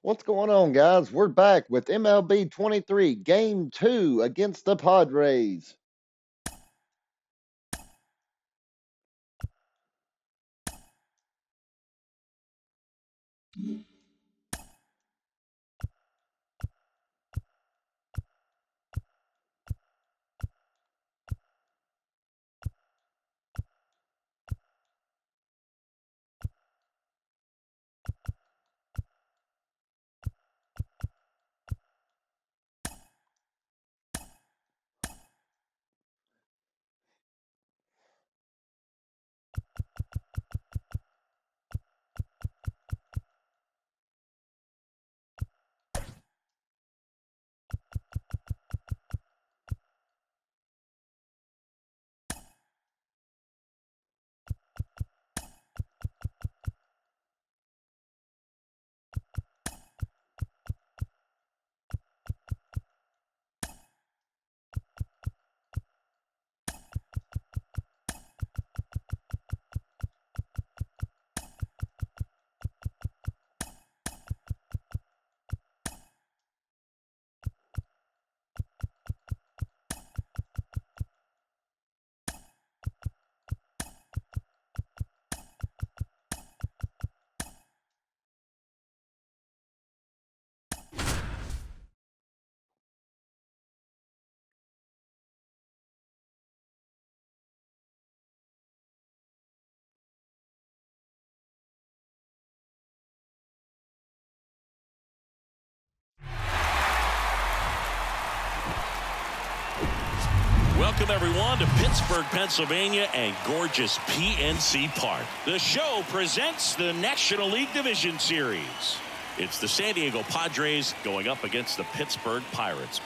What's going on, guys? We're back with MLB 23, Game 2 against the Padres. Welcome, everyone, to Pittsburgh, Pennsylvania and gorgeous PNC Park. The show presents the National League Division Series. It's the San Diego Padres going up against the Pittsburgh Pirates.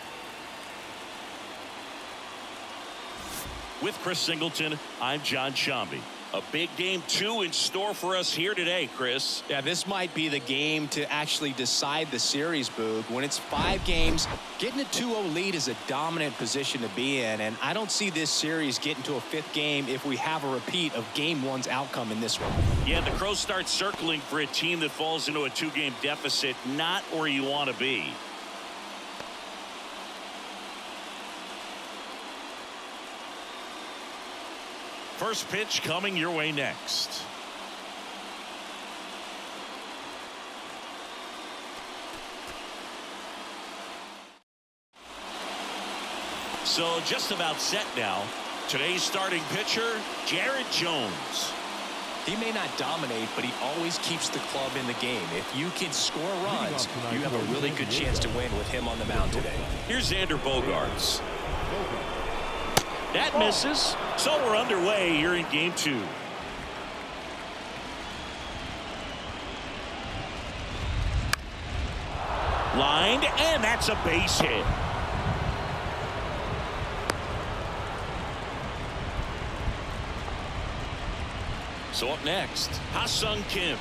With Chris Singleton, I'm John Shambi. A big game 2 in store for us here today, Chris. Yeah, this might be the game to actually decide the series, Boog. When it's 5 games, getting a 2-0 lead is a dominant position to be in, and I don't see this series getting to a 5th game if we have a repeat of Game 1's outcome in this one. Yeah, the Crows start circling for a team that falls into a 2-game deficit, not where you want to be. First pitch coming your way next. So just about set now. Today's starting pitcher, Jared Jones. He may not dominate, but he always keeps the club in the game. If you can score runs, you have a really good chance to win with him on the mound today. Here's Xander Bogaerts. That misses. So we're underway here in game 2. Lined, and that's a base hit. So up next, Ha-Sung Kim.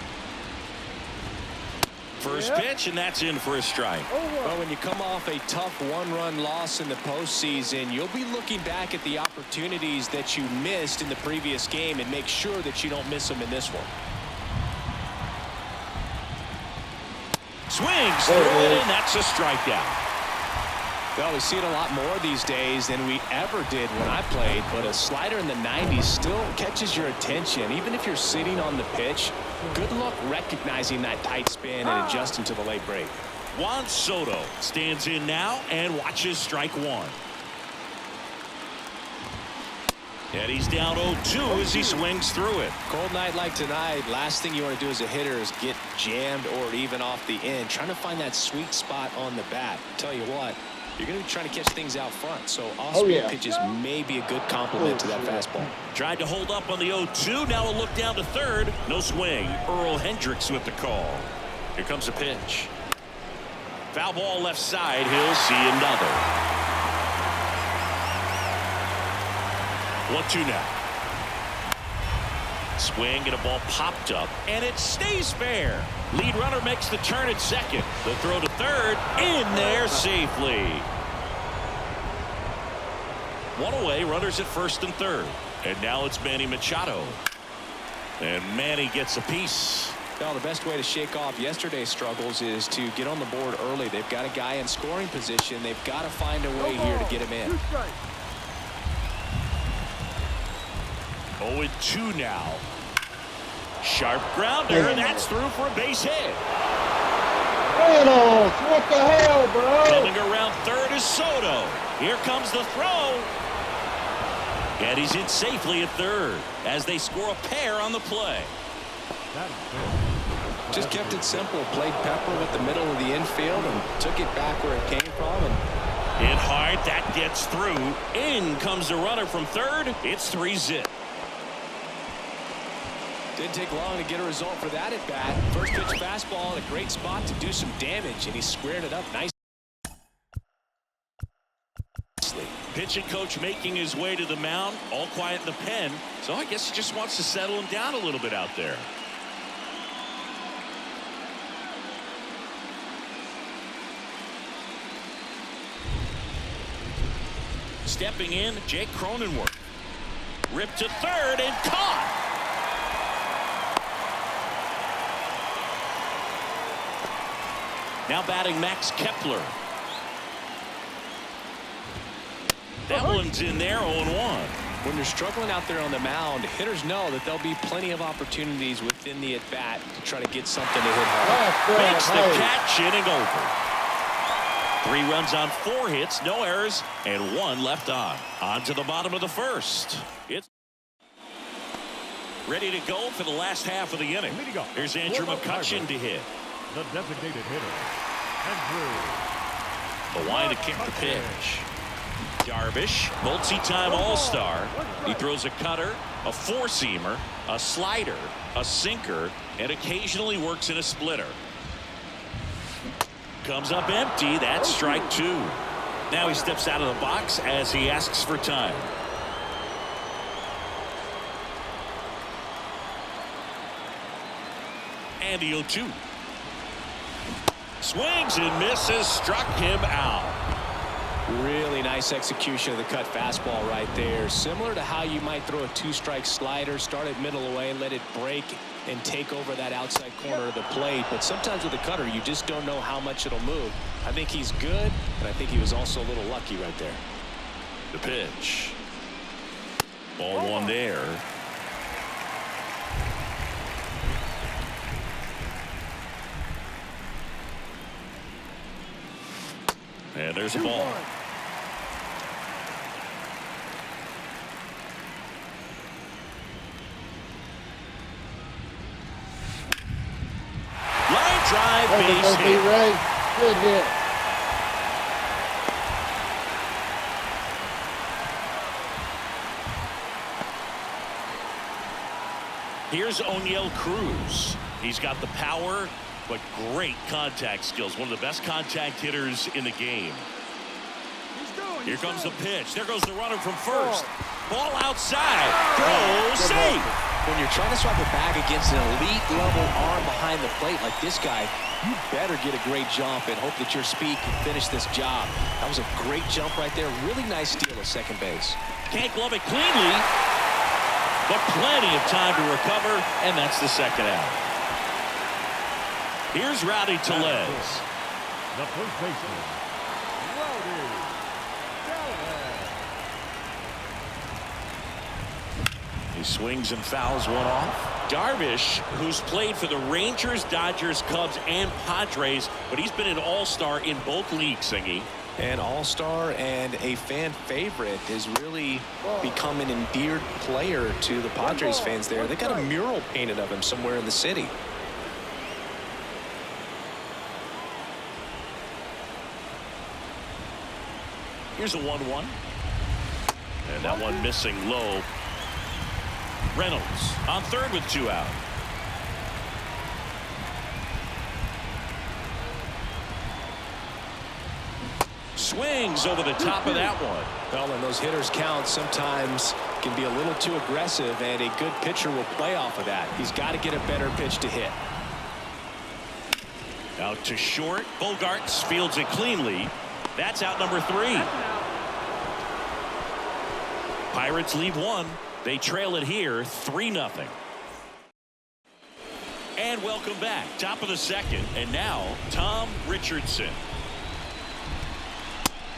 First pitch, and that's in for a strike. Well, when you come off a tough 1-run loss in the postseason, you'll be looking back at the opportunities that you missed in the previous game and make sure that you don't miss them in this one. Swings through it, and that's a strikeout. Well, we see it a lot more these days than we ever did when I played, but a slider in the 90s still catches your attention. Even if you're sitting on the pitch, good luck recognizing that tight spin and adjusting to the late break. Juan Soto stands in now and watches strike 1. And he's down 0-2 as he swings through it. Cold night like tonight, last thing you want to do as a hitter is get jammed or even off the end. Trying to find that sweet spot on the bat. Tell you what, you're going to be trying to catch things out front, so off-speed pitches may be a good complement to that fastball. Tried to hold up on the 0-2. Now a look down to third. No swing. Earl Hendricks with the call. Here comes a pitch. Foul ball left side. He'll see another. 1-2 now. Swing and a ball popped up, and it stays fair. Lead runner makes the turn at second. The throw to third, in there safely. One away, runners at first and third. And now it's Manny Machado. And Manny gets a piece. Well, the best way to shake off yesterday's struggles is to get on the board early. They've got a guy in scoring position. They've got to find a way here to get him in. 0-2 now. Sharp grounder, and that's through for a base hit. Reynolds, what the hell, bro? Coming around third is Soto. Here comes the throw. And he's in safely at third as they score a pair on the play. Just kept it simple. Played pepper with the middle of the infield and took it back where it came from. And hit hard. That gets through. In comes the runner from third. It's 3-zip. didn't take long to get a result for that at bat. First pitch fastball in a great spot to do some damage, and he squared it up nicely. Pitching coach making his way to the mound, all quiet in the pen. So I guess he just wants to settle him down a little bit out there. Stepping in, Jake Cronenworth. Ripped to third and caught. Now batting Max Kepler. That one's in there, 0-1. When you're struggling out there on the mound, hitters know that there'll be plenty of opportunities within the at-bat to try to get something to hit hard. Makes the catch, inning over. 3 runs on 4 hits, no errors, and 1 left on. On to the bottom of the first. It's ready to go for the last half of the inning. Here's Andrew McCutchen to hit. The designated hitter, Andrew. The line to kick the pitch. Darvish, multi-time all-star. He throws a cutter, a four-seamer, a slider, a sinker, and occasionally works in a splitter. Comes up empty. That's strike 2. Now he steps out of the box as he asks for time. And the 0-2. Swings and misses. Struck him out. Really nice execution of the cut fastball right there. Similar to how you might throw a 2-strike slider, start it middle away, let it break and take over that outside corner of the plate. But sometimes with the cutter, you just don't know how much it'll move. I think he's good, but I think he was also a little lucky right there. The pitch. Ball 1 there. And there's a ball. Line drive, base hit. Good hit. Here's O'Neill Cruz. He's got the power, but great contact skills. One of the best contact hitters in the game. Here comes the pitch. There goes the runner from first. Ball outside. Throw safe. When you're trying to swap it back against an elite level arm behind the plate like this guy, you better get a great jump and hope that your speed can finish this job. That was a great jump right there. Really nice steal at second base. Can't glove it cleanly, but plenty of time to recover, and that's the second out. Here's Rowdy Tellez. The first baseman, Rowdy Tellez. He swings and fouls one off. Darvish, who's played for the Rangers, Dodgers, Cubs, and Padres, but he's been an all-star in both leagues, Singy. An all-star and a fan favorite, has really become an endeared player to the Padres fans there. They got a mural painted of him somewhere in the city. Here's a 1-1. And that one missing low. Reynolds on third with 2 out. Swings over the top of that one. Well, when those hitters count, sometimes can be a little too aggressive, and a good pitcher will play off of that. He's got to get a better pitch to hit. Out to short. Bogarts fields it cleanly. That's out number 3. Pirates leave 1. They trail it here 3-0. And welcome back. Top of the second. And now, Tom Richardson.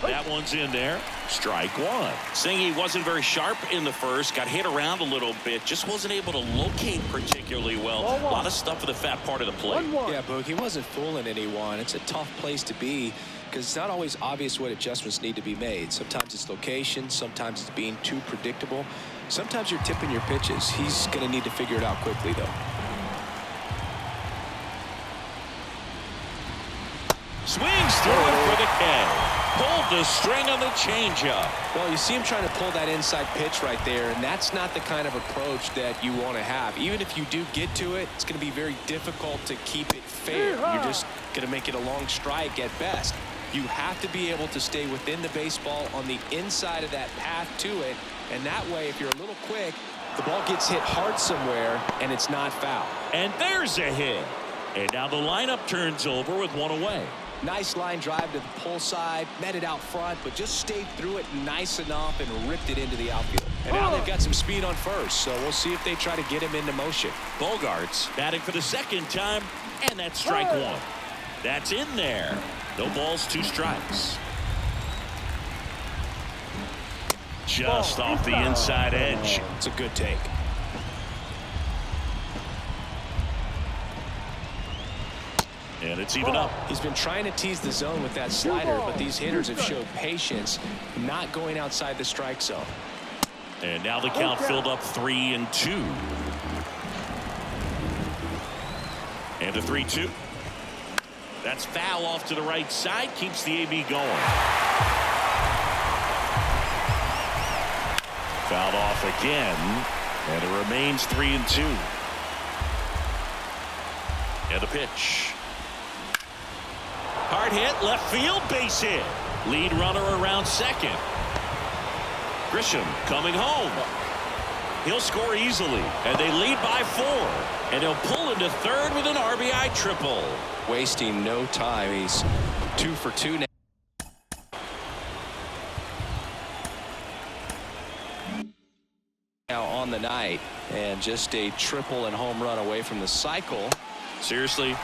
That one's in there. Strike one. Saying he wasn't very sharp in the first. Got hit around a little bit. Just wasn't able to locate particularly well. A lot of stuff for the fat part of the plate. Yeah, Boog, he wasn't fooling anyone. It's a tough place to be because it's not always obvious what adjustments need to be made. Sometimes it's location. Sometimes it's being too predictable. Sometimes you're tipping your pitches. He's going to need to figure it out quickly, though. Swings through it for the K. Pulled the string on the changeup. Well, you see him trying to pull that inside pitch right there, and that's not the kind of approach that you want to have. Even if you do get to it, it's going to be very difficult to keep it fair. You're just going to make it a long strike at best. You have to be able to stay within the baseball on the inside of that path to it, and that way, if you're a little quick, the ball gets hit hard somewhere, and it's not foul. And there's a hit. And now the lineup turns over with one away. Nice line drive to the pull side, met it out front, but just stayed through it nice enough and ripped it into the outfield. And now they've got some speed on first, so we'll see if they try to get him into motion. Bogarts batting for the second time, and that's strike one. That's in there. No balls, 2 strikes. Just off the inside edge. It's a good take. And it's even up. He's been trying to tease the zone with that slider, but these hitters have showed patience, not going outside the strike zone. And now the count filled up 3-2. And the 3-2. That's foul off to the right side. Keeps the AB going. Fouled off again. And it remains 3-2. And the pitch. Hard hit, left field, base hit. Lead runner around second. Grisham coming home. He'll score easily, and they lead by 4. And he'll pull into third with an RBI triple. Wasting no time. He's 2 for 2 now. Now on the night, and just a triple and home run away from the cycle. Seriously?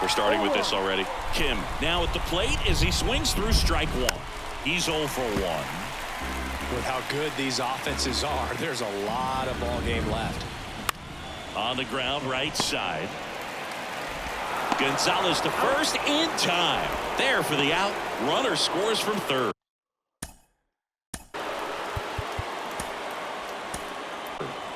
We're starting with this already. Kim now at the plate as he swings through strike one. He's 0 for 1. With how good these offenses are, there's a lot of ball game left. On the ground, right side. Gonzalez to first in time. There for the out. Runner scores from third.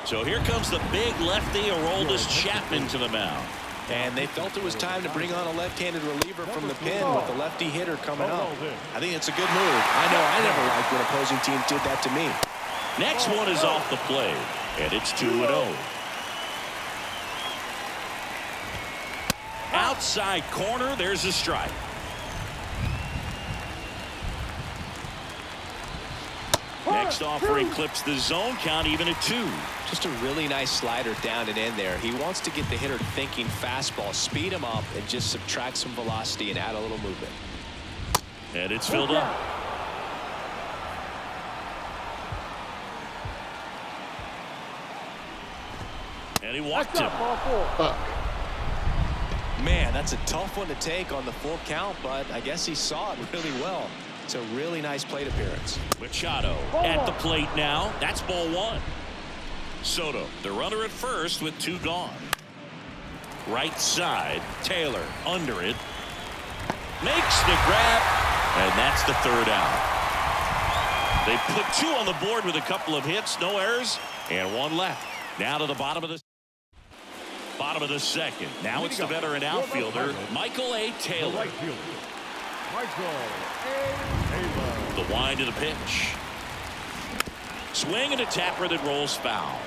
So here comes the big lefty, Aroldis Chapman, to the mound. And they felt it was time to bring on a left-handed reliever from the pen with the lefty hitter coming up. I think it's a good move. I know I never liked when opposing teams did that to me. Next one is off the plate, and it's 2-0. Outside corner, there's a strike. Next offering clips the zone count even at 2. Just a really nice slider down and in there. He wants to get the hitter thinking fastball, speed him up, and just subtract some velocity and add a little movement. And it's filled up. And he walked him. Man, that's a tough one to take on the full count, but I guess he saw it really well. It's a really nice plate appearance. Machado at the plate now. That's ball 1. Soto, the runner at first with 2 gone. Right side, Taylor under it. Makes the grab, and that's the 3rd out. They put 2 on the board with a couple of hits, no errors, and 1 left. Now to the bottom of the second. Now it's the veteran outfielder, Michael A. Taylor. The wind of the pitch. Swing and a tapper that rolls foul.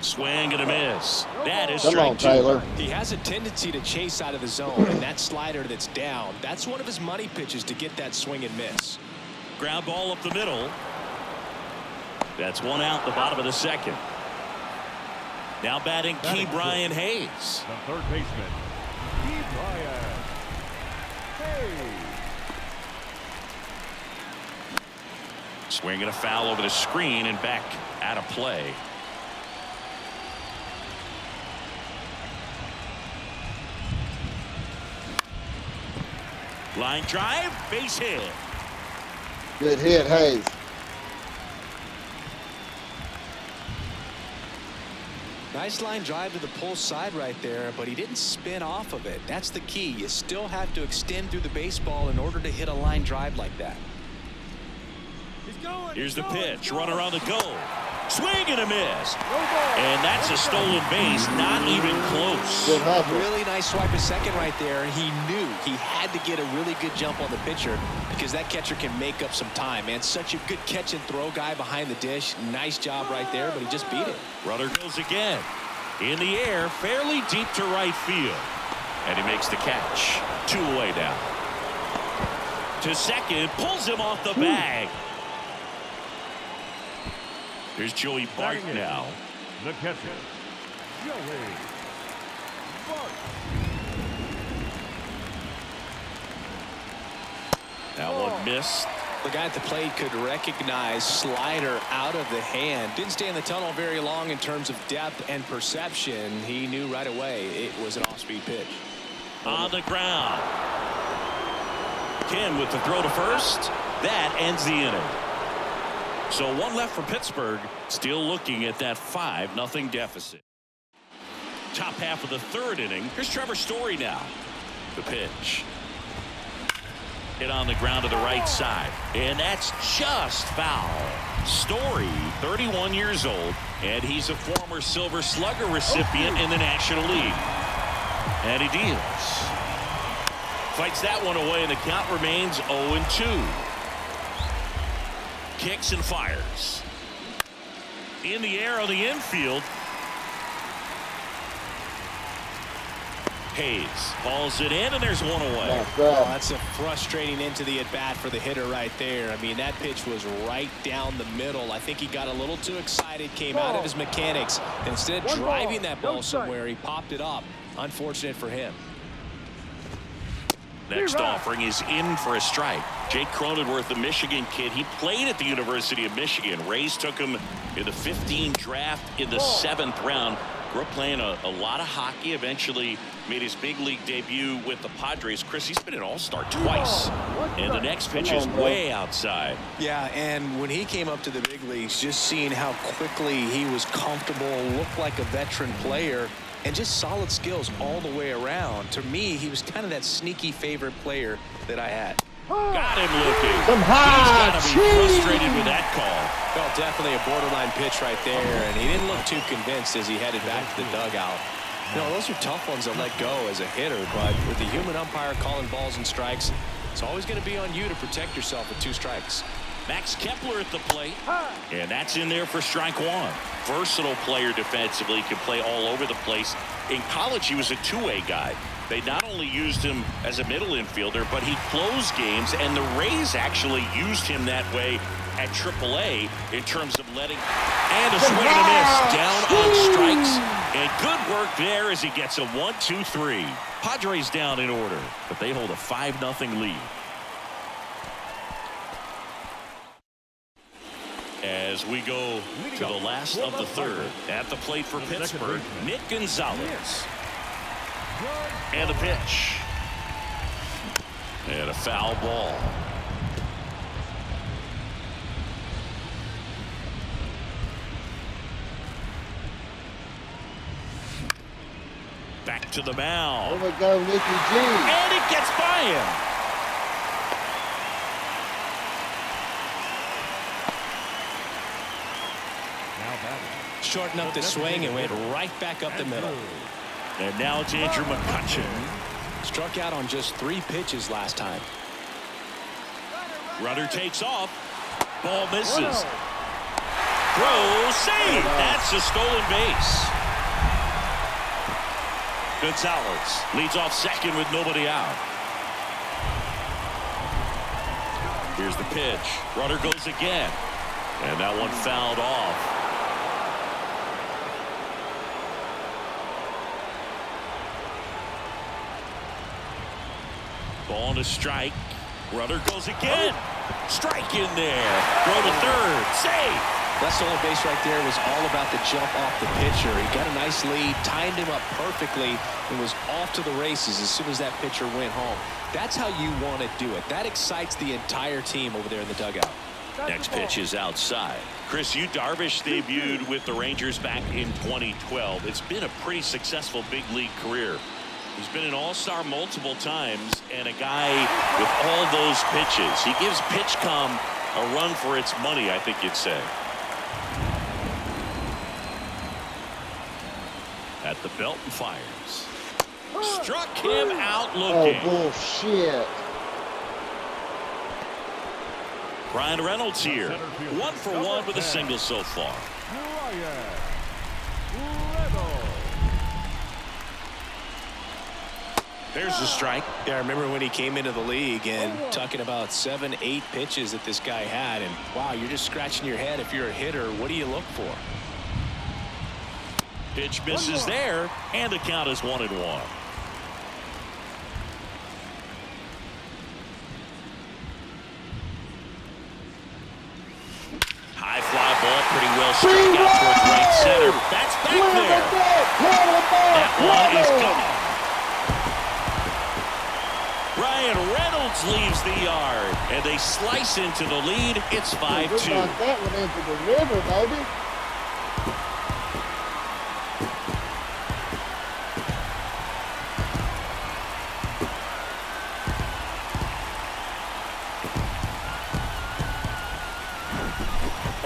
Swing and a miss. That is Come on, Taylor. He has a tendency to chase out of the zone, and that slider that's down, that's one of his money pitches to get that swing and miss. Ground ball up the middle. That's 1 out, the bottom of the second. Now batting Key Brian Hayes. The third baseman, Key Brian Hayes. Swing and a foul over the screen and back out of play. Line drive, base hit. Good hit, Hayes. Nice line drive to the pull side right there, but he didn't spin off of it. That's the key. You still have to extend through the baseball in order to hit a line drive like that. Here's the pitch. Runner on the go. Swing and a miss. And that's a stolen base. Not even close. Good hustle. Really nice swipe at second right there. He knew he had to get a really good jump on the pitcher because that catcher can make up some time, man. Such a good catch and throw guy behind the dish. Nice job right there, but he just beat it. Runner goes again. In the air, fairly deep to right field. And he makes the catch. 2 away now. To second, pulls him off the bag. Here's Joey Bart now. The catcher, Joey Bart. That one missed. The guy at the plate could recognize slider out of the hand. Didn't stay in the tunnel very long in terms of depth and perception. He knew right away it was an off-speed pitch. On the ground. Ken with the throw to first. That ends the inning. So 1 left for Pittsburgh. Still looking at that 5-0 deficit. Top half of the 3rd inning. Here's Trevor Story now. The pitch. Hit on the ground to the right side. And that's just foul. Story, 31 years old, and he's a former Silver Slugger recipient in the National League. And he deals. Fights that one away, and the count remains 0-2. Kicks and fires. In the air on the infield. Hayes hauls it in, and there's 1 away. Oh, that's a frustrating into the at-bat for the hitter right there. I mean, that pitch was right down the middle. I think he got a little too excited, came out of his mechanics. And instead of driving that ball somewhere, he popped it up. Unfortunate for him. Next offering is in for a strike. Jake Cronenworth, the Michigan kid. He played at the University of Michigan. Rays took him in the 15 draft in the 7th round. Grew up playing a lot of hockey. Eventually made his big league debut with the Padres. Chris, he's been an all-star twice. And the next pitch is way outside. Yeah, and when he came up to the big leagues, just seeing how quickly he was comfortable, looked like a veteran player, and just solid skills all the way around. To me, he was kind of that sneaky favorite player that I had. Got him looking. Some He's high got to be frustrated with that call. Well, definitely a borderline pitch right there, and he didn't look too convinced as he headed back to the dugout. You know, those are tough ones to let go as a hitter, but with the human umpire calling balls and strikes, it's always going to be on you to protect yourself with 2 strikes. Max Kepler at the plate, and that's in there for strike 1. Versatile player defensively, can play all over the place. In college, he was a 2-way guy. They not only used him as a middle infielder, but he closed games, and the Rays actually used him that way at AAA in terms of letting. And a swing and a miss down on strikes. And good work there as he gets a 1-2-3. Padres down in order, but they hold a 5-0 lead. As we go to the last of the 3rd, at the plate for Pittsburgh, Nick Gonzalez. And the pitch. And a foul ball. Back to the mound. There we go, Nicky G. And it gets by him. Shortened up the swing and went right back up the middle. And now it's Andrew McCutchen. Struck out on just 3 pitches last time. Runner takes off. Ball misses. Throw, save. That's a stolen base. Gonzalez leads off second with nobody out. Here's the pitch. Runner goes again. And that one fouled off. Ball on a strike. Runner goes again. Strike in there. Throw to third. Save. That stolen base right there was all about the jump off the pitcher. He got a nice lead, timed him up perfectly, and was off to the races as soon as that pitcher went home. That's how you want to do it. That excites the entire team over there in the dugout. Next pitch is outside. Chris, Yu Darvish debuted with the Rangers back in 2012. It's been a pretty successful big league career. He's been an all-star multiple times and a guy with all those pitches. He gives PitchCom a run for its money, I think you'd say. At the belt and fires. Struck him out looking. Oh, bullshit. Brian Reynolds here. 1 for 1 with a single so far. There's the strike. Yeah, I remember when he came into the league and talking about 7, 8 pitches that this guy had. And wow, you're just scratching your head. If you're a hitter, what do you look for? Pitch misses there, and the count is 1-1. High fly ball, pretty well struck out towards right center. That's back there. That one is gone. Ryan Reynolds leaves the yard, and they slice into the lead. It's 5-2. We knocked that one into the river, baby.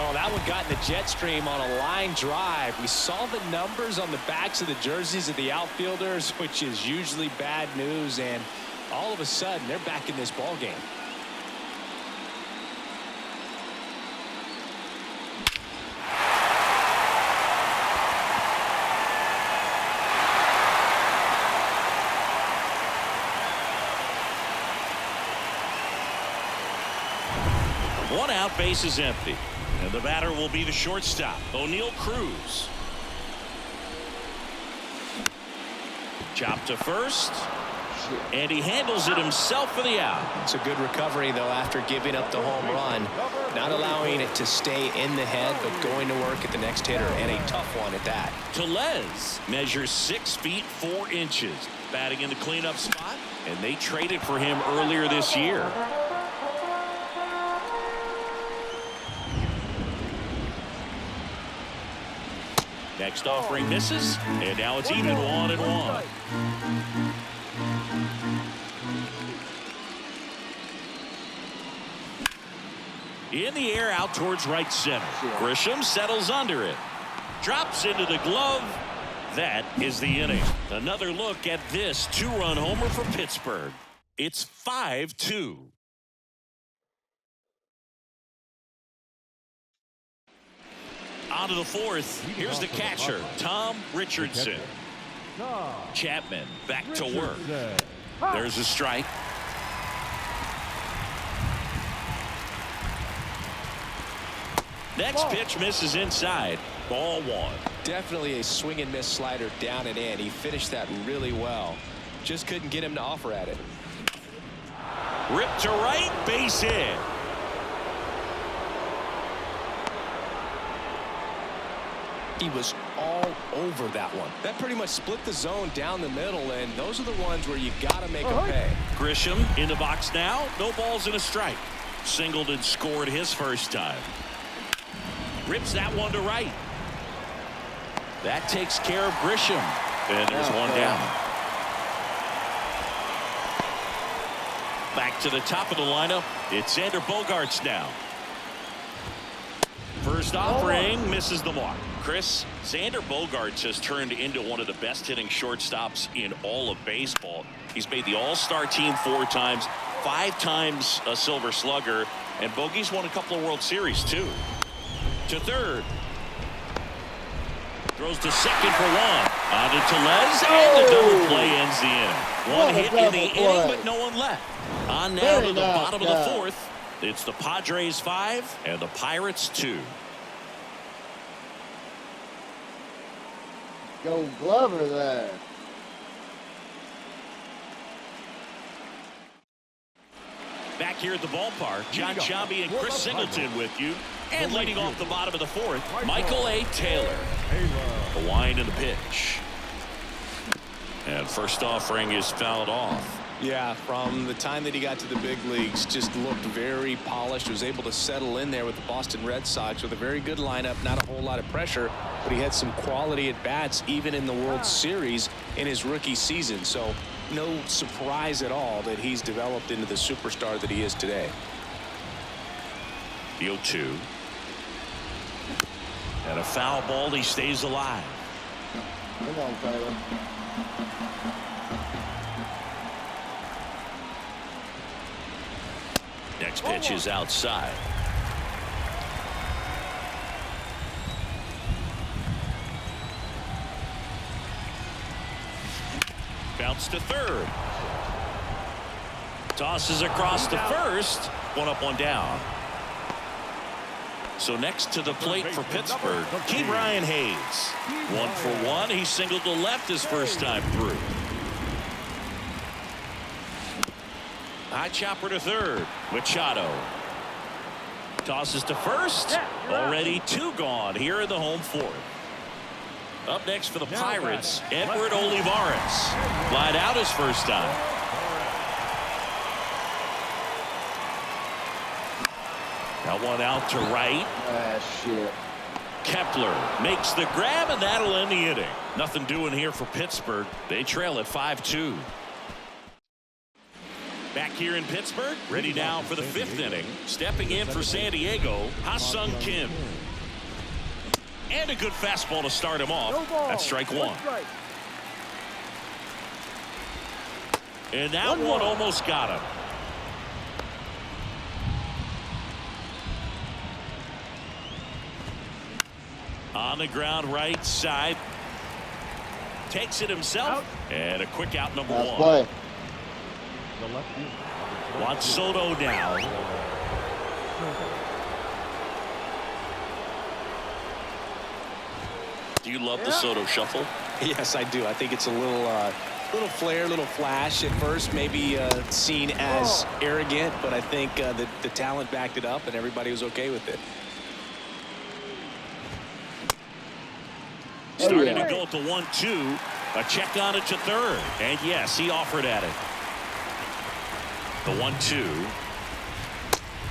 Oh, that one got in the jet stream on a line drive. We saw the numbers on the backs of the jerseys of the outfielders, which is usually bad news, and all of a sudden they're back in this ball game. One out, base is empty. And the batter will be the shortstop, O'Neal Cruz. Chop to first. And he handles it himself for the out. It's a good recovery, though, after giving up the home run. Not allowing it to stay in the head, but going to work at the next hitter, and a tough one at that. Tellez measures 6 feet 4 inches, batting in the cleanup spot, and they traded for him earlier this year. Next offering misses, and now it's even 1-1. In the air out towards right center. Grisham settles under it. Drops into the glove. That is the inning. Another look at this 2-run homer for Pittsburgh. It's 5-2. On to the 4th. Here's the catcher, Tom Richardson. Chapman back to work. There's a strike. Next pitch misses inside. Ball 1. Definitely a swing and miss slider down and in. He finished that really well. Just couldn't get him to offer at it. Ripped to right, base hit. He was all over that one. That pretty much split the zone down the middle, and those are the ones where you got to make them pay. Grisham in the box now. No balls and a strike. Singled and scored his first time. Rips that one to right. That takes care of Grisham. And there's one down. Back to the top of the lineup. It's Xander Bogaerts now. First offering misses the mark. Chris, Xander Bogaerts has turned into one of the best hitting shortstops in all of baseball. He's made the All-Star team 4 times, 5 times a Silver Slugger, and Bogey's won a couple of World Series too. To third. Throws to second for 1. On to Tellez, and the double play ends the inning. One hit in the inning, but no one left. On now to the bottom of the 4th. It's the Padres 5 and the Pirates 2. Go Glover there. Back here at the ballpark, John Chambi and Chris Singleton with you. And leading off the bottom of the fourth, Michael A. Taylor. The wind and the pitch. And first offering is fouled off. Yeah, from the time that he got to the big leagues, just looked very polished, was able to settle in there with the Boston Red Sox with a very good lineup, not a whole lot of pressure, but he had some quality at bats even in the World Series in his rookie season. So no surprise at all that he's developed into the superstar that he is today. The 0-2. And a foul ball, he stays alive. Come on, Taylor. Next pitch is outside. Bounce to third. Tosses across to first. One up, one down. So next to the plate for Pittsburgh, Ke'Bryan Hayes. 1 for 1. He singled to left his first time through. High chopper to third. Machado tosses to first. Already 2 gone here in the home fourth. Up next for the Pirates, Edward Olivares. Flied out his first time. Got one out to right. Ah, shit. Kepler makes the grab, and that'll end the inning. Nothing doing here for Pittsburgh. They trail at 5-2. Back here in Pittsburgh, ready now for the 5th inning. Stepping in for San Diego, Ha-Sung Kim. And a good fastball to start him off. That's strike 1. And that one almost got him. On the ground right side. Takes it himself. And a quick out, number 1. Play. Juan Soto now. Do you love the Soto shuffle? Yes, I do. I think it's a little flair, little flash at first, maybe seen as arrogant, but I think the talent backed it up and everybody was okay with it. Starting to go at the 1-2. A check on it to third. And yes, he offered at it. The 1-2.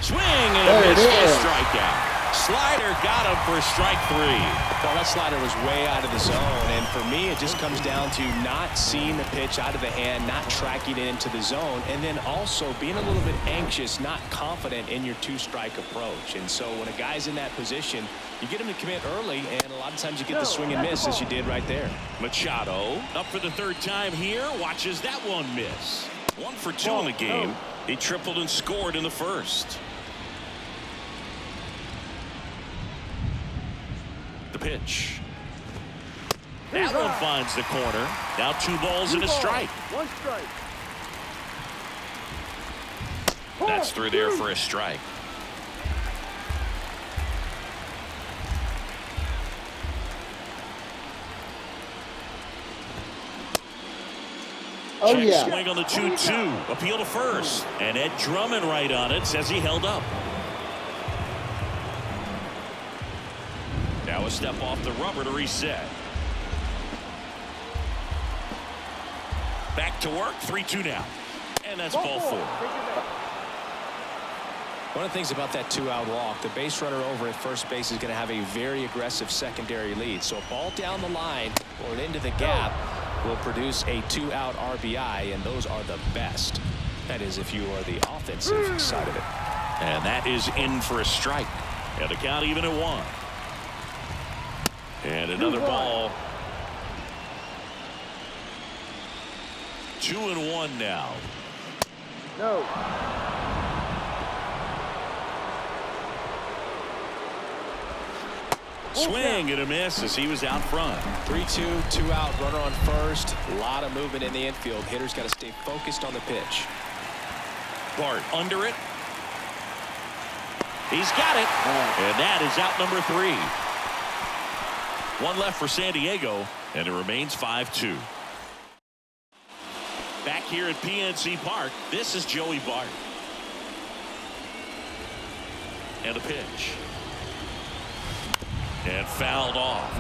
Swing and a miss for a strikeout. Slider got him for strike 3. Well, that slider was way out of the zone, and for me it just comes down to not seeing the pitch out of the hand, not tracking it into the zone, and then also being a little bit anxious, not confident in your 2-strike approach. And so when a guy's in that position, you get him to commit early, and a lot of times you get the swing and miss as you did right there. Machado up for the 3rd time here, watches that one miss. 1 for 2 in the game. He tripled and scored in the first. The pitch. That one finds the corner. Now 2 balls and a strike. 1 strike. That's through there for a strike. Oh, Check yeah. swing on the 2-2. Appeal to first. And Ed Drummond right on it, says he held up. Now a step off the rubber to reset. Back to work, 3-2 now. And that's ball 4. One of the things about that 2-out walk, the base runner over at first base is going to have a very aggressive secondary lead. So a ball down the line or into the gap will produce a 2-out RBI, and those are the best. That is if you are the offensive side of it. And that is in for a strike. And the count even at 1. And another ball. 2-1 now. No. Swing and a miss as he was out front. 3-2, 2-out, runner on first. A lot of movement in the infield. Hitter's got to stay focused on the pitch. Bart under it. He's got it. And that is out number 3. 1 left for San Diego, and it remains 5-2. Back here at PNC Park, this is Joey Bart. And a pitch. And fouled off.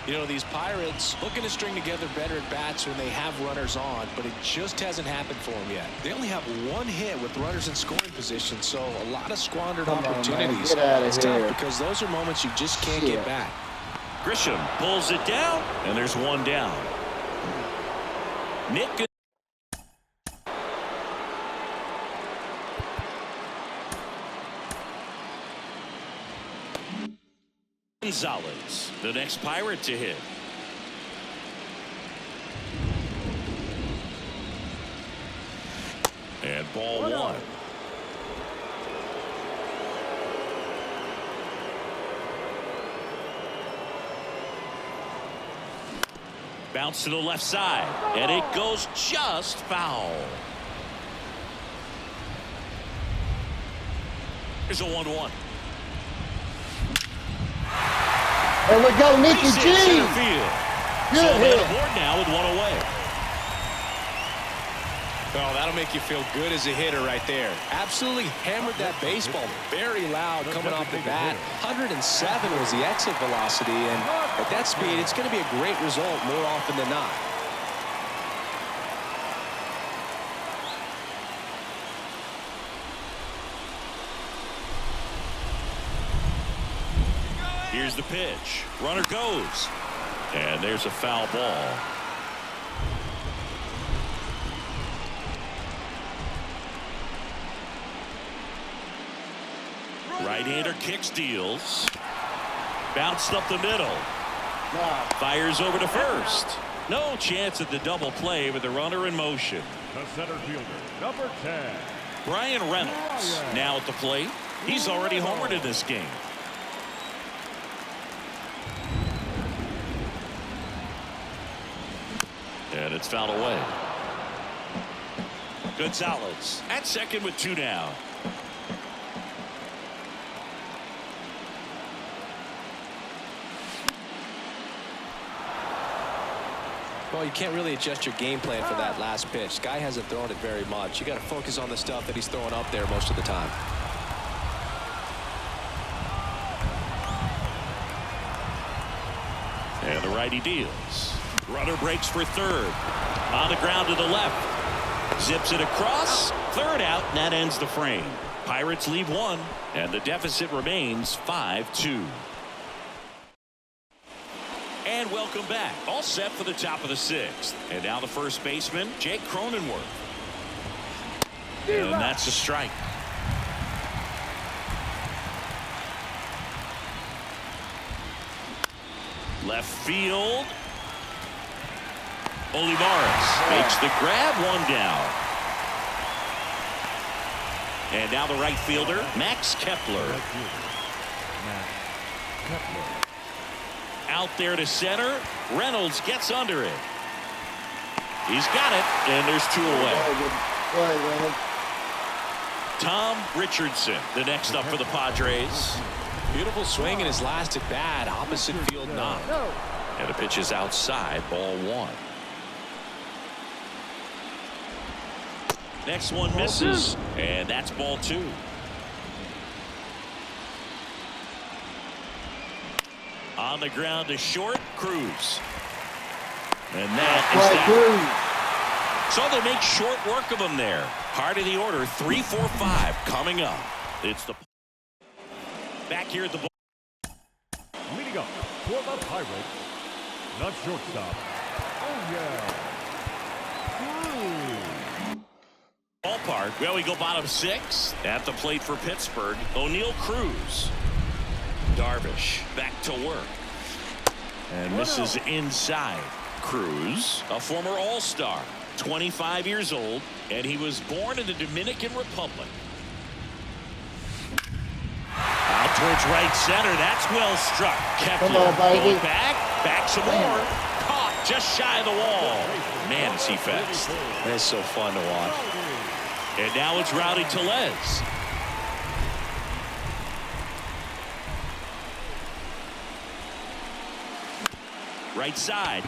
You know, these Pirates looking to string together better at bats when they have runners on, but it just hasn't happened for them yet. They only have one hit with runners in scoring position, so a lot of squandered opportunities. It's tough because those are moments you just can't get back. Grisham pulls it down, and there's one down. Nick Gonzalez, the next Pirate to hit. And ball one. Bounce to the left side, and it goes just foul. Here's a 1-1. And we go, Nicky G. Good hit. Board now with one away. Oh, that'll make you feel good as a hitter right there. Absolutely hammered that baseball very loud coming off the bat. 107 was the exit velocity, and at that speed, it's going to be a great result more often than not. Here's the pitch. Runner goes. And there's a foul ball. Right-hander kicks, deals. Bounced up the middle. Fires over to first. No chance at the double play with the runner in motion. The center fielder, number 10. Brian Reynolds now at the plate. He's already homered in this game. And it's fouled away. Gonzalez at second with two down. Well, you can't really adjust your game plan for that last pitch. This guy hasn't thrown it very much. You got to focus on the stuff that he's throwing up there most of the time. And the righty deals. Runner breaks for third. On the ground to the left. Zips it across. Third out, and that ends the frame. Pirates leave one, and the deficit remains 5-2. And welcome back. All set for the top of the sixth. And now the first baseman, Jake Cronenworth. And that's a strike. Left field. Olivares makes the grab, one down. And now the right fielder, Max Kepler. Out there to center. Reynolds gets under it. He's got it, and there's two away. Tom Richardson, the next up for the Padres. Beautiful swing in his last at bat, opposite field knock. And the pitch is outside, ball one. Next one misses, and that's ball two. On the ground to short, Cruz. And that is that. So they make short work of him there. Part of the order, 3, 4, 5 coming up. It's the back here at the ball. Leading up for the Pirates, the shortstop. Oh, yeah. Ballpark. Well, we go bottom six. At the plate for Pittsburgh, O'Neal Cruz. Darvish back to work. And misses inside. Cruz, a former All-Star, 25 years old, and he was born in the Dominican Republic. Out towards right center. That's well struck. Kepler going back some more. Caught just shy of the wall. Man, is he fast. That's so fun to watch. And now it's Rowdy Tellez. Right side.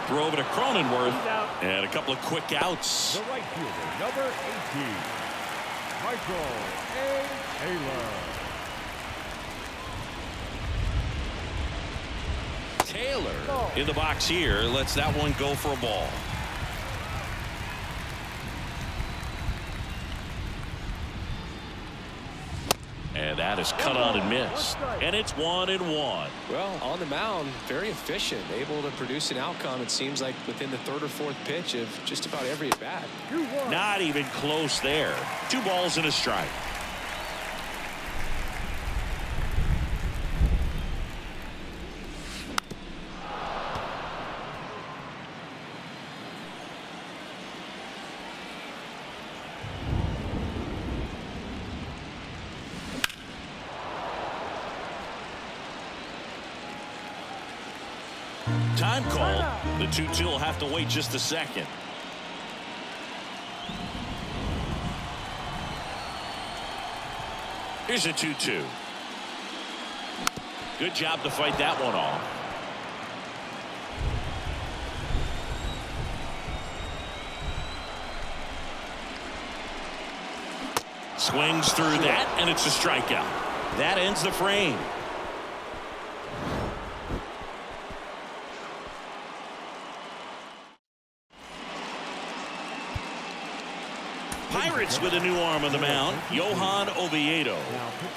Throw over to Cronenworth. And a couple of quick outs. The right fielder, number 18. Michael A. Taylor. Taylor in the box here lets that one go for a ball. And that is cut on and missed. And it's 1-1. Well, on the mound, very efficient, able to produce an outcome, it seems like, within the third or fourth pitch of just about every at bat. Not even close there. 2 balls and a strike. Time call. The 2-2 will have to wait just a second. Here's a 2-2. Good job to fight that one off. Swings through that, and it's a strikeout. That ends the frame. Pirates with a new arm on the mound, Johan Oviedo.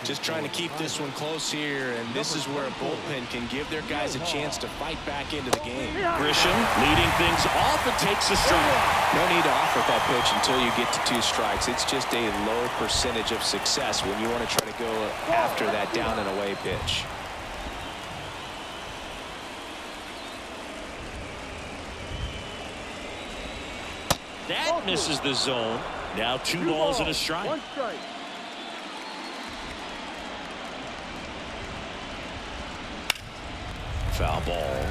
Just trying to keep this one close here, and this is where a bullpen can give their guys a chance to fight back into the game. Grisham leading things off and takes a strike. No need to offer that pitch until you get to 2 strikes. It's just a low percentage of success when you want to try to go after that down and away pitch. That misses the zone. Now 2 balls and a strike. 1 strike. Foul ball.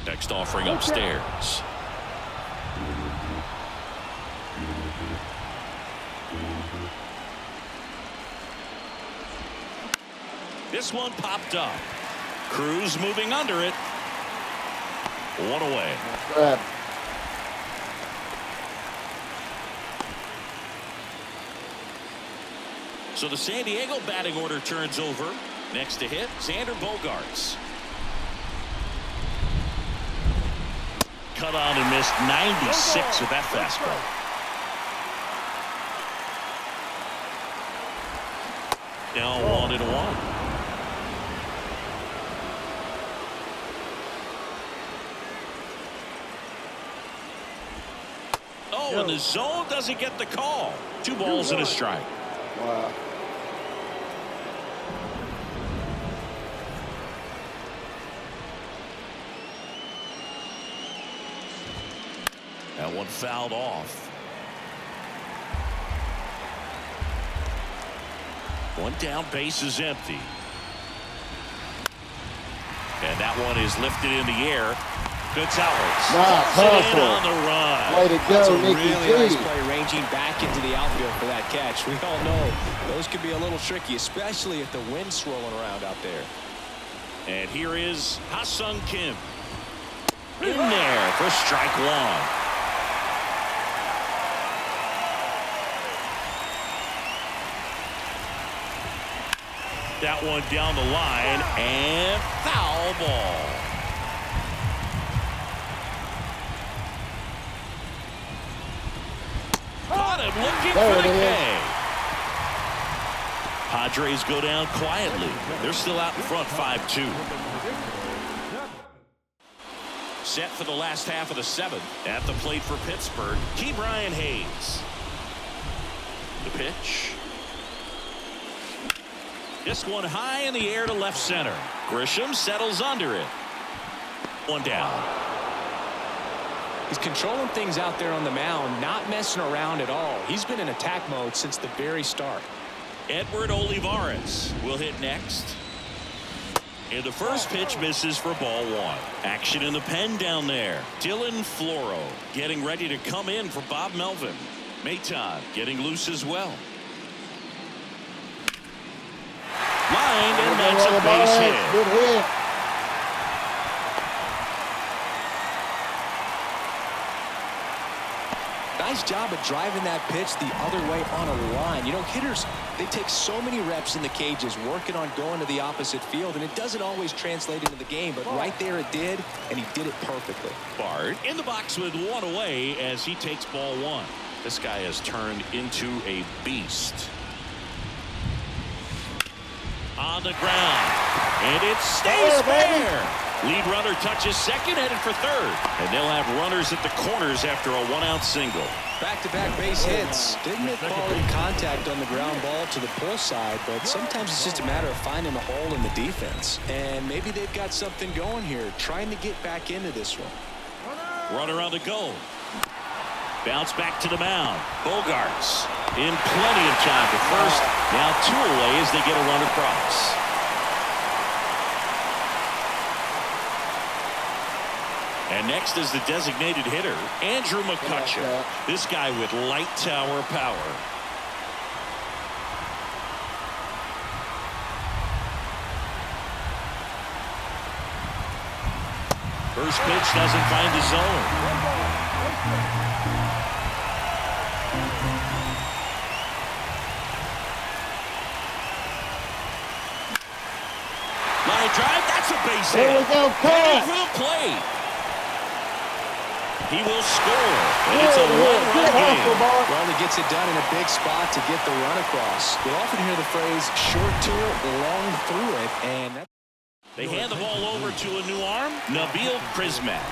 Next offering upstairs. This one popped up. Cruz moving under it. 1 away. Grab. So the San Diego batting order turns over. Next to hit, Xander Bogaerts. Cut on and missed 96 with that fastball. Now 1-1. Oh, and the zone doesn't get the call. 2 balls and a strike. Wow. That one fouled off. 1 down, base is empty. And that one is lifted in the air. Gonzalez. Nice hustle. On the run. Way to That's go, a Nicky really G. nice play, ranging back into the outfield for that catch. We all know those could be a little tricky, especially if the wind's swirling around out there. And here is Ha-Sung Kim. In there for strike 1. That one down the line and foul ball. Caught him looking There for the it is. K. Padres go down quietly. They're still out in front 5-2. Set for the last half of the 7th. At the plate for Pittsburgh, Ke'Bryan Hayes. The pitch. This one high in the air to left center. Grisham settles under it. 1 down. He's controlling things out there on the mound, not messing around at all. He's been in attack mode since the very start. Edward Olivares will hit next. And the first pitch misses for ball 1. Action in the pen down there. Dylan Floro getting ready to come in for Bob Melvin. Maton getting loose as well. Line, and that's a base hit. Good hit. nice job of driving that pitch the other way on a line. You know, hitters, they take so many reps in the cages working on going to the opposite field, and it doesn't always translate into the game, but right there it did, and he did it perfectly. Bard in the box with one away as he takes ball one. This guy has turned into a beast. On the ground, and it stays fair. Lead runner touches second, headed for third. And they'll have runners at the corners after a one-out single. Back-to-back base hits. Didn't make quality contact on the ground ball to the pull side, but sometimes it's just a matter of finding a hole in the defense. And maybe they've got something going here, trying to get back into this one. Runner on the go. Bounce back to the mound. Bogarts in plenty of time to first. Now 2 away as they get a run across. And next is the designated hitter, Andrew McCutcheon. This guy with light tower power. First pitch doesn't find the zone. Line drive, that's a base hit. There we go, Heading for the plate. He will score, and it's a one-run game. Well, he gets it done in a big spot to get the run across. You'll often hear the phrase, short to it, long through it, and that's... They hand the ball over to a new arm, Nabil Prismat.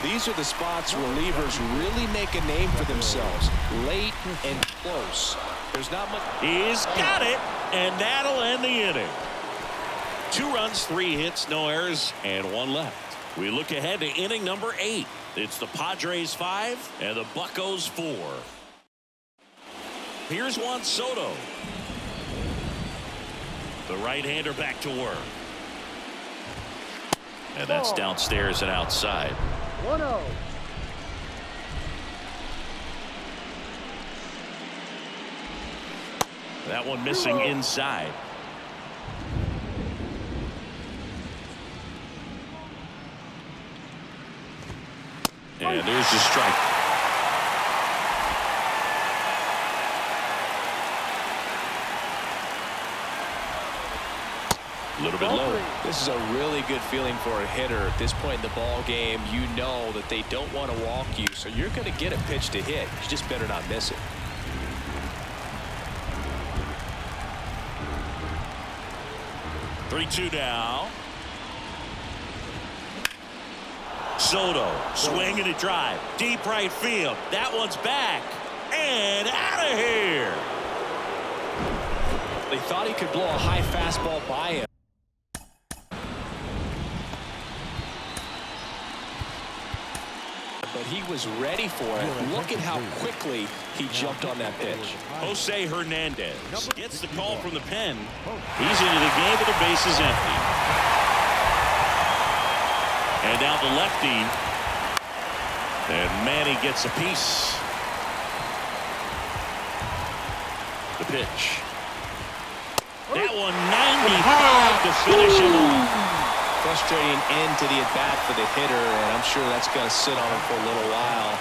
These are the spots relievers really make a name for themselves, late and close. There's not much... He's got it, and that'll end the inning. 2 runs, 3 hits, no errors, and 1 left. We look ahead to inning number 8. It's the Padres 5 and the Buccos 4. Here's Juan Soto. The right-hander back to work. And that's downstairs and outside. 1-0. That one missing inside. And there's the strike. A little bit low. This is a really good feeling for a hitter at this point in the ball game. You know that they don't want to walk you, so you're going to get a pitch to hit. You just better not miss it. Three-two now. Soto swinging a drive, deep right field. That one's back and out of here. They thought he could blow a high fastball by him. But he was ready for it. Look at how quickly he jumped on that pitch. Jose Hernandez gets the call from the pen. He's into the game with the bases empty. And now the lefty. And Manny gets a piece. The pitch. That one 95 to finish it off. Frustrating end to the at-bat for the hitter, and I'm sure that's going to sit on him for a little while.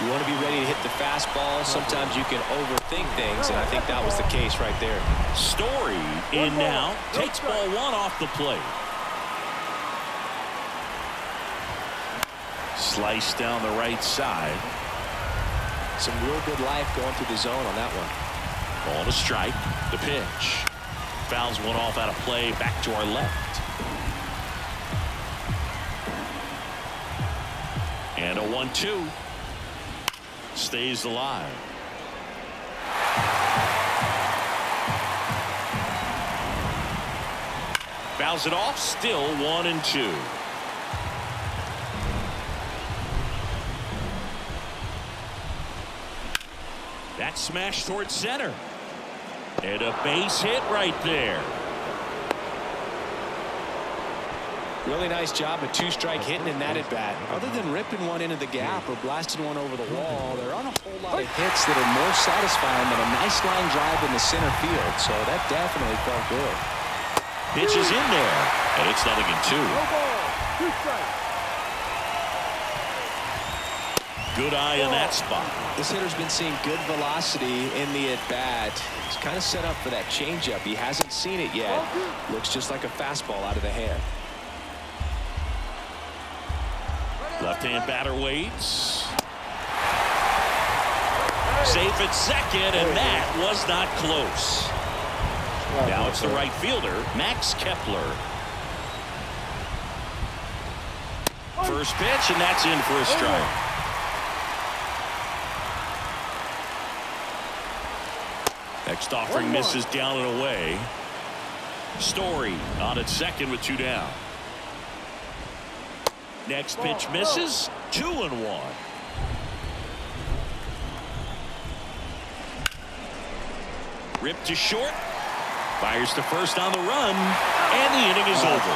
You want to be ready to hit the fastball. Sometimes you can overthink things, and I think that was the case right there. Story in now. Takes ball 1 off the plate. Slice down the right side. Some real good life going through the zone on that one. Ball to strike. The pitch. Fouls one off out of play. Back to our left. And a 1-2. Stays alive. Fouls it off. Still 1-2. That smash towards center. And a base hit right there. Really nice job of 2-strike hitting in that at bat. Other than ripping one into the gap or blasting one over the wall, there aren't a whole lot of hits that are more satisfying than a nice line drive in the center field. So that definitely felt good. Pitch is in there, and it's 0-2. Good eye in that spot. This hitter's been seeing good velocity in the at-bat. He's kind of set up for that changeup. He hasn't seen it yet. Looks just like a fastball out of the hand. Left-hand batter waits. Safe at second, and that was not close. Now it's the right fielder, Max Kepler. First pitch, and that's in for a strike. Next offering misses down and away. Story on at second with 2 down. Next pitch misses. 2-1. Ripped to short. Fires to first on the run. And the inning is over.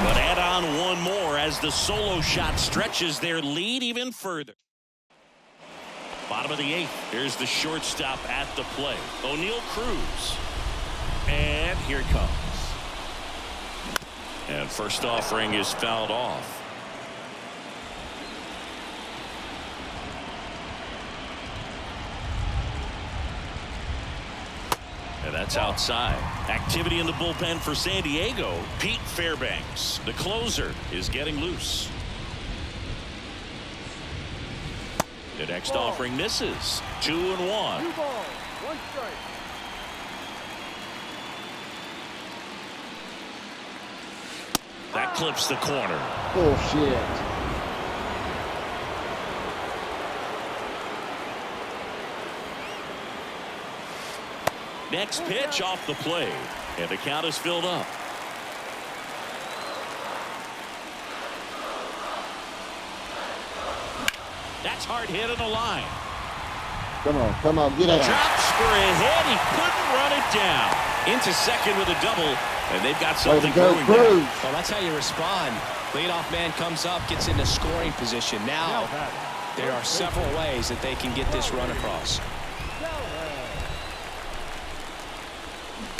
But add on one more as the solo shot stretches their lead even further. Bottom of the 8th. Here's the shortstop at the plate. O'Neal Cruz. And here it comes. And first offering is fouled off. And that's outside. Activity in the bullpen for San Diego. Pete Fairbanks, the closer, is getting loose. The next offering misses. 2-1. 2 balls, 1 strike. That clips the corner. Bullshit. Next pitch off the plate, and the count is filled up. That's hard hit on the line. Come on, get out. Drops for a hit. He couldn't run it down. Into second with a double, and they've got something going there. Well, that's how you respond. Leadoff man comes up, gets into scoring position. Now, there are several ways that they can get this run across.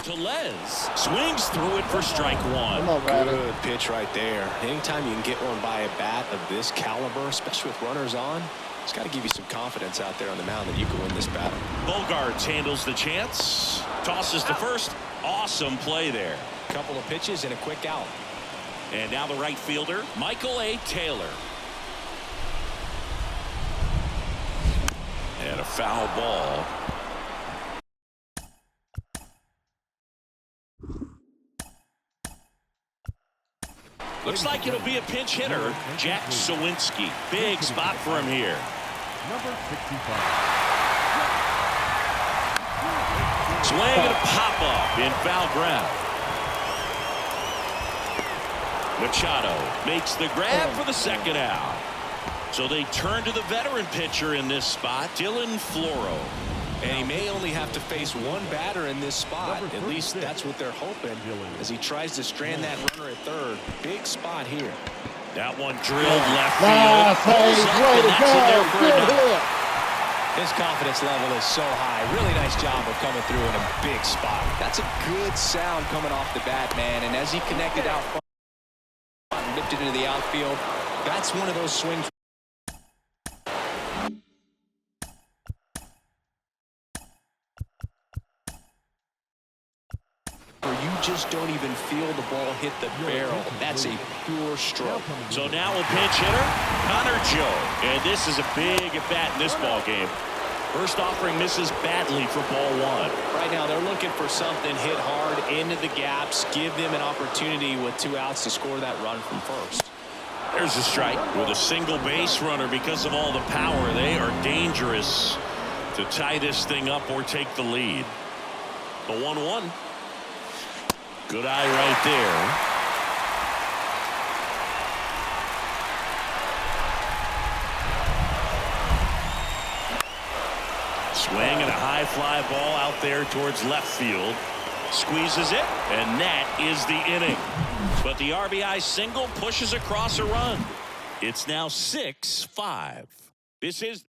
Tellez swings through it for strike 1. Good pitch right there. Anytime you can get one by a bat of this caliber, especially with runners on, it's got to give you some confidence out there on the mound that you can win this battle. Bogarts handles the chance. Tosses to first. Awesome play there. Couple of pitches and a quick out. And now the right fielder, Michael A. Taylor. And a foul ball. Looks like it'll be a pinch hitter, Jack Sawinski. Big spot for him here. Number 65. Swing and a pop up in foul ground. Machado makes the grab for the second out. So they turn to the veteran pitcher in this spot, Dylan Floro. And he may only have to face one batter in this spot. At least that's what they're hoping as he tries to strand that runner at third. Big spot here. That one drilled left field. Way to go. His confidence level is so high. Really nice job of coming through in a big spot. That's a good sound coming off the bat, man. And as he connected out front and ripped it into the outfield, that's one of those swings. You just don't even feel the ball hit the barrel. That's a pure stroke. So now a pinch hitter, Connor Joe. And this is a big at bat in this ball game. First offering misses badly for ball 1. Right now they're looking for something hit hard into the gaps, give them an opportunity with 2 outs to score that run from first. There's a strike with a single base runner. Because of all the power, they are dangerous to tie this thing up or take the lead. The 1-1. Good eye right there. Swing and a high fly ball out there towards left field. Squeezes it, and that is the inning. But the RBI single pushes across a run. It's now 6-5. This is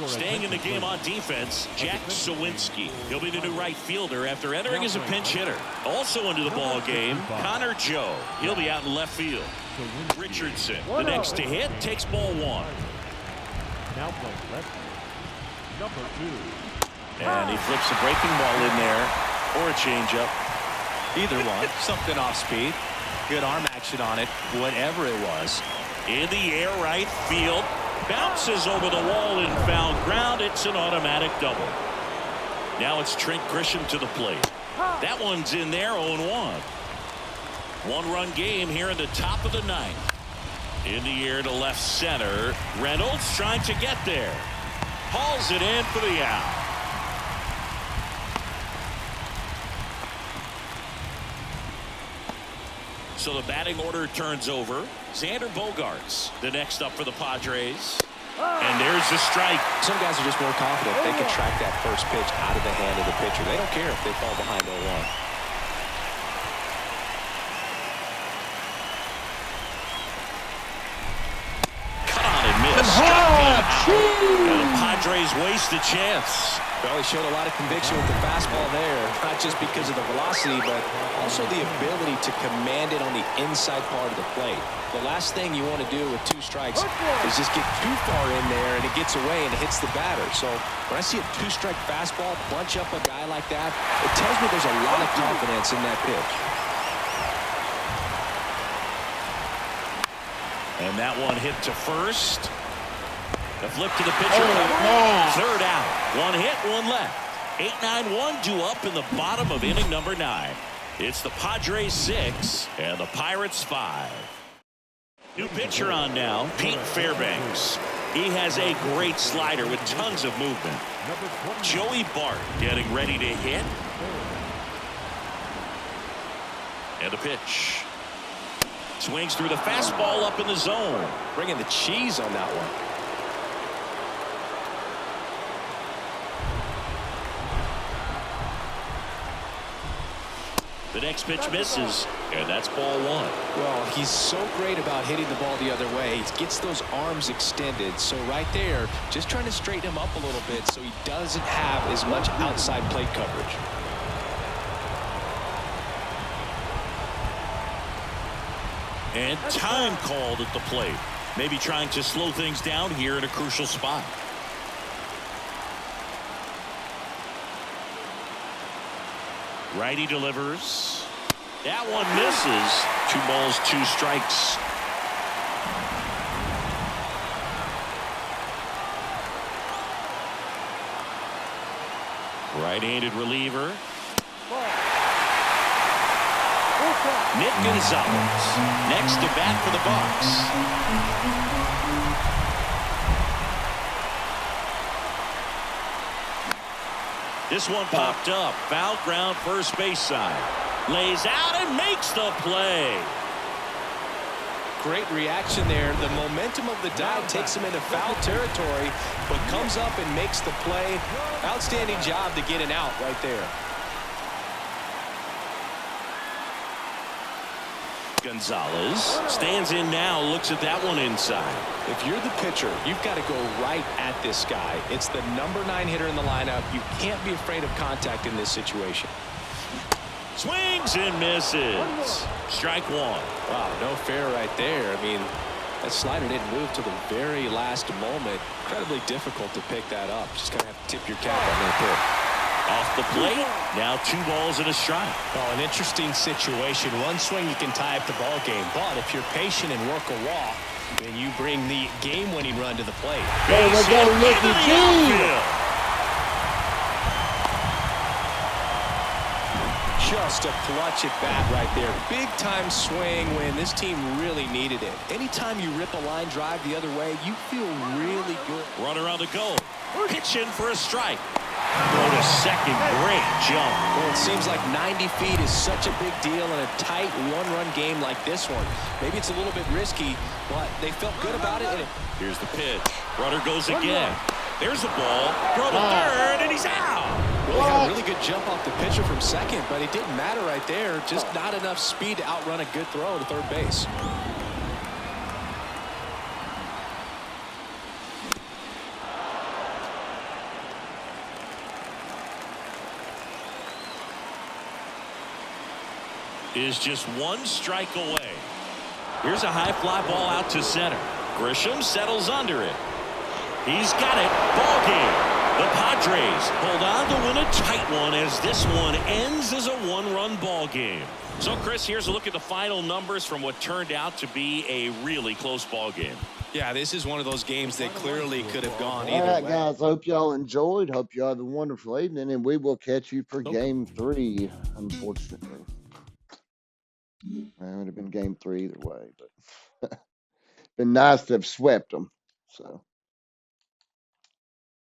staying in the game on defense, Jack Sawinski. He'll be the new right fielder after entering as a pinch hitter. Also into the ball game, Connor Joe. He'll be out in left field. Richardson, the next to hit, takes ball 1. Now playing left field, number 2. And he flips a breaking ball in there, or a changeup. Either one. Something off speed. Good arm action on it. Whatever it was. In the air, right field. Bounces over the wall in foul ground. It's an automatic double. Now it's Trent Grisham to the plate. That one's in there, 0-1. One-run game here in the top of the ninth. In the air to left center. Reynolds trying to get there. Hauls it in for the out. So the batting order turns over. Xander Bogaerts, the next up for the Padres. And there's the strike. Some guys are just more confident they can track that first pitch out of the hand of the pitcher. They don't care if they fall behind 0-1. Cut on and missed. And the Padres waste a chance. Well, he showed a lot of conviction with the fastball there, not just because of the velocity, but also the ability to command it on the inside part of the plate. The last thing you want to do with 2 strikes is just get too far in there and it gets away and it hits the batter. So when I see a 2-strike fastball bunch up a guy like that, it tells me there's a lot of confidence in that pitch. And that one hit to first. The flip to the pitcher. Third out. 1 hit, 1 left. 8-9-1 due up in the bottom of inning number 9. It's the Padres 6 and the Pirates 5. New pitcher on now, Pete Fairbanks. He has a great slider with tons of movement. Joey Bart getting ready to hit. And the pitch. Swings through the fastball up in the zone. Bringing the cheese on that one. The next pitch misses, and that's ball 1. Well, he's so great about hitting the ball the other way. He gets those arms extended. So right there, just trying to straighten him up a little bit so he doesn't have as much outside plate coverage. And time called at the plate. Maybe trying to slow things down here in a crucial spot. Righty delivers. That one misses. 2 balls, 2 strikes. Right-handed reliever. Nick Gonzalez next to bat for the Bucs. This one popped up. Foul ground, first base side. Lays out and makes the play. Great reaction there. The momentum of the dive takes him into foul territory, but comes up and makes the play. Outstanding job to get an out right there. Gonzalez stands in now, looks at that one inside. If you're the pitcher, you've got to go right at this guy. It's the number 9 hitter in the lineup. You can't be afraid of contact in this situation. Swings and misses. Strike 1. Wow, no fair right there. I mean, that slider didn't move to the very last moment. Incredibly difficult to pick that up. Just kind of have to tip your cap on that pitch. Off the plate, now 2 balls and a strike. Oh, an interesting situation. One swing you can tie up the ball game, but if you're patient and work a walk, then you bring the game-winning run to the plate. There we go, Nicky G. Just a clutch at bat right there. Big time swing when this team really needed it. Anytime you rip a line drive the other way, you feel really good. Runner on the go. Pitch in for a strike. Throw to second. Great jump. Well, it seems like 90 feet is such a big deal in a tight 1-run game like this one. Maybe it's a little bit risky, but they felt good about it. Here's the pitch. Runner goes again. There's the ball. Throw to third, and he's out. Well, he had a really good jump off the pitcher from second, but it didn't matter right there. Just not enough speed to outrun a good throw to third base. Is just 1 strike away. Here's a high fly ball out to center. Grisham settles under it. He's got it. Ball game. The Padres hold on to win a tight one as this one ends as a one-run ball game. So, Chris, here's a look at the final numbers from what turned out to be a really close ball game. Yeah, this is one of those games that clearly could have gone All either right, way. guys. Hope y'all enjoyed. Hope y'all have a wonderful evening, and we will catch you for Game 3, unfortunately. It would have been Game 3 either way, but been nice to have swept them. So.